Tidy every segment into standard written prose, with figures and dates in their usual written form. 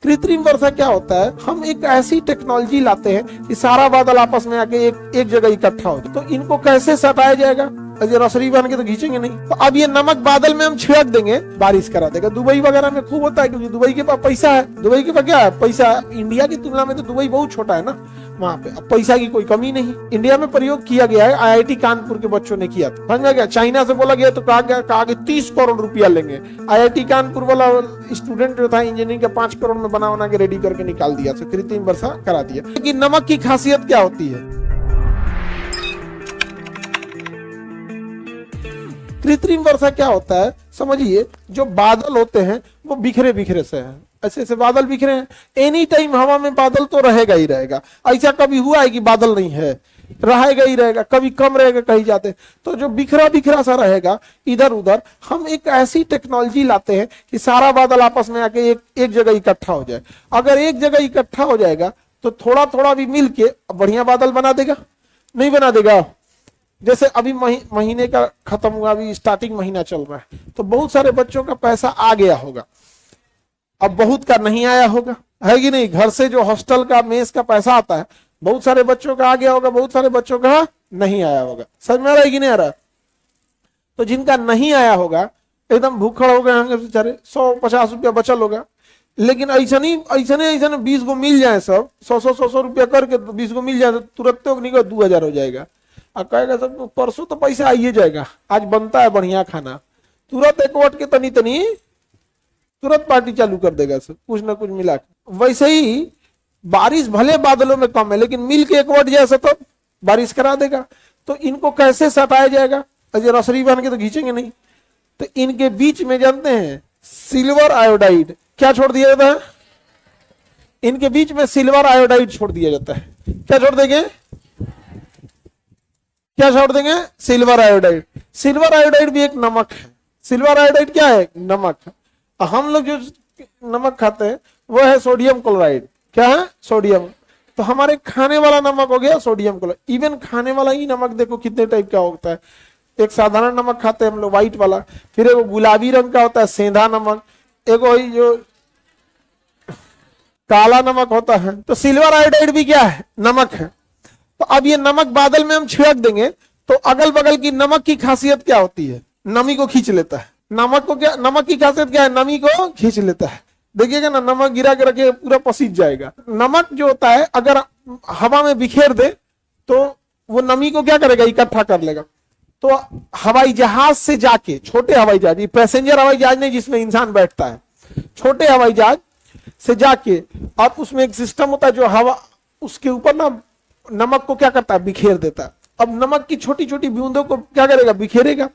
कृत्रिम वर्षा क्या होता है, हम एक ऐसी टेक्नोलॉजी लाते हैं कि सारा बादल आपस में आके एक जगह इकट्ठा हो जाए। तो इनको कैसे सटाया जाएगा? ये रसरी बन के तो खींचेंगे नहीं। तो अब ये नमक बादल में हम छिड़क देंगे, बारिश करा देगा। दुबई वगैरह में खूब होता है क्योंकि दुबई के पास पैसा है। दुबई के पास क्या है? पैसा। इंडिया की तुलना में तो दुबई बहुत छोटा है ना, वहां पे अब पैसा की कोई कमी नहीं। इंडिया में प्रयोग किया गया है, आईआईटी कानपुर के बच्चों ने किया था। समझ में गया? चाइना से बोला गया तो कहा कि 30 करोड़ रुपया लेंगे। आईआईटी कानपुर वाला स्टूडेंट जो था इंजीनियरिंग के 5 करोड़ में बना के रेडी करके निकाल दिया, तो कृत्रिम वर्षा करा दिया। लेकिन नमक की खासियत क्या होती है? कृत्रिम वर्षा क्या होता है, समझिए, जो बादल होते हैं वो बिखरे बिखरे से हैं, ऐसे ऐसे बादल बिखरे हैं। एनी टाइम हवा में बादल तो रहेगा ही रहेगा। ऐसा कभी हुआ है कि बादल नहीं है? रहेगा ही रहेगा, कभी कम रहेगा कहीं जाते। तो जो बिखरा बिखरा सा रहेगा इधर उधर, हम एक ऐसी टेक्नोलॉजी लाते हैं कि सारा बादल आपस में आके एक जगह इकट्ठा हो जाए। अगर एक जगह इकट्ठा हो जाएगा तो थोड़ा थोड़ा भी मिल के बढ़िया बादल बना देगा, नहीं बना देगा? जैसे अभी महीने का खत्म हुआ, अभी स्टार्टिंग महीना चल रहा है, तो बहुत सारे बच्चों का पैसा आ गया होगा, अब बहुत का नहीं आया होगा, है कि नहीं? घर से जो हॉस्टल का मेस का पैसा आता है, बहुत सारे बच्चों का आ गया होगा, बहुत सारे बच्चों का नहीं आया होगा। समझ में आ रहा है कि नहीं आ रहा? तो जिनका नहीं आया होगा एकदम भूखड़ हो गए होंगे बेचारे, 100-50 रुपया बचल होगा। लेकिन ऐसा नहीं 20 गो मिल जाए, सब 100 रुपया करके 20 गो मिल जाए तो तुरंत तो नहीं 2000 हो जाएगा। और कहेगा सब परसों तो पैसा आइए जाएगा, आज बनता है बढ़िया खाना, तुरंत एक वोट के तनी तनी तुरंत पार्टी चालू कर देगा, सब कुछ ना कुछ मिला के। वैसे ही बारिश भले बादलों में कम है, लेकिन मिल के एक वोट जैसा तो बारिश करा देगा। तो इनको कैसे सटाया जाएगा? अजय रसरी बन के तो खींचेंगे नहीं। तो इनके बीच में जानते हैं सिल्वर आयोडाइड क्या छोड़ दिया जाता है? इनके बीच में सिल्वर आयोडाइड छोड़ दिया जाता है। क्या छोड़ देंगे? क्या छोड़ देंगे? Silver iodide. सिल्वर आयोडाइड भी एक नमक है। सिल्वर आयोडाइड क्या है? नमक। हम लोग जो नमक खाते हैं वो है सोडियम क्लोराइड। क्या है? सोडियम। तो हमारे खाने वाला नमक हो गया सोडियम क्लोराइड। इवन खाने वाला ही नमक देखो कितने टाइप का होता है। एक साधारण नमक खाते हैं हम लोग, व्हाइट वाला, फिर एक गुलाबी रंग का होता है सेंधा नमक, एक वही जो काला नमक होता है। तो सिल्वर आयोडाइड भी क्या है? नमक है। तो अब ये नमक बादल में हम छिड़क देंगे तो अगल बगल की नमक की खासियत क्या होती है? नमी को खींच लेता है। नमक की खासियत क्या है? नमी को खींच लेता है। देखिएगा ना, नमक गिरा के रखे पूरा पसीज जाएगा। नमक जो होता है अगर हवा में बिखेर दे तो वो नमी को क्या करेगा? इकट्ठा कर लेगा। तो हवाई जहाज से जाके, छोटे हवाई जहाज, ये पैसेंजर हवाई जहाज नहीं जिसमें इंसान बैठता है, छोटे हवाई जहाज से जाके, और उसमें एक सिस्टम होता है जो हवा उसके ऊपर ना नमक को क्या करता है? बिखेर देता है। अब नमक की छोटी छोटी बूंदों को क्या करेगा? बिखेरेगा,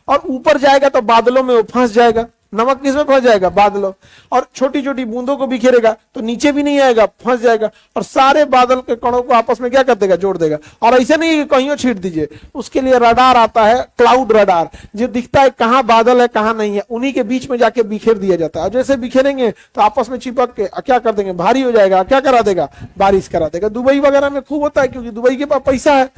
और ऊपर जाएगा तो बादलों में वो फंस जाएगा। नमक किसमें फंस जाएगा? बादलों। और छोटी छोटी बूंदों को बिखेरेगा तो नीचे भी नहीं आएगा, फंस जाएगा, और सारे बादल के कणों को आपस में क्या कर देगा? जोड़ देगा। और ऐसे नहीं कहीं छीट दीजिए, उसके लिए रडार आता है, क्लाउड रडार, जो दिखता है कहाँ बादल है कहाँ नहीं है, उन्हीं के बीच में जाके बिखेर दिया जाता है। जैसे बिखेरेंगे तो आपस में चिपक के क्या कर देंगे? भारी हो जाएगा। क्या करा देगा? बारिश करा देगा। दुबई वगैरह में खूब होता है क्योंकि दुबई के पास पैसा है।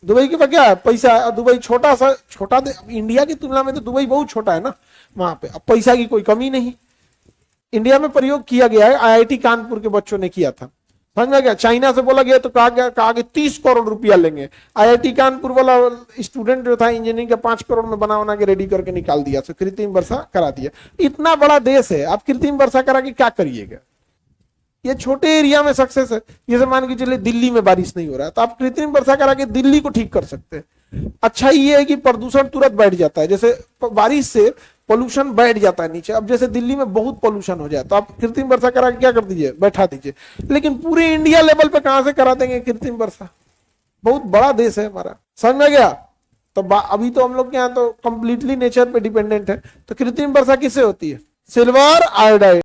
दुबई के पास क्या है? पैसा है। दुबई छोटा इंडिया की तुलना में तो दुबई बहुत छोटा है ना, वहां पे अब पैसा की कोई कमी नहीं। इंडिया में प्रयोग किया गया है, आईआईटी कानपुर के बच्चों ने किया था। समझ में गया? चाइना से बोला गया तो कहा कि 30 करोड़ रुपया लेंगे। आईआईटी कानपुर वाला स्टूडेंट जो था इंजीनियरिंग के 5 करोड़ में बना के रेडी करके निकाल दिया, तो कृत्रिम वर्षा करा दिया। इतना बड़ा देश है, आप कृत्रिम वर्षा करा के क्या करिएगा? ये छोटे एरिया में सक्सेस है। जैसे मान के चलिए दिल्ली में बारिश नहीं हो रहा है, तो आप कृत्रिम वर्षा करा के दिल्ली को ठीक कर सकते हैं। अच्छा ये है कि प्रदूषण तुरंत बैठ जाता है, जैसे बारिश से पोल्यूशन बैठ जाता है नीचे। अब जैसे दिल्ली में बहुत पोल्यूशन हो जाए तो आप कृत्रिम वर्षा करा के क्या कर दीजिए? बैठा दीजिए। लेकिन पूरे इंडिया लेवल पे कहां से करा देंगे कृत्रिम वर्षा? बहुत बड़ा देश है हमारा। समझ में गया? तो अभी तो हम लोग के यहाँ तो कंप्लीटली नेचर पे डिपेंडेंट है। तो कृत्रिम वर्षा किससे होती है? Silver iodide.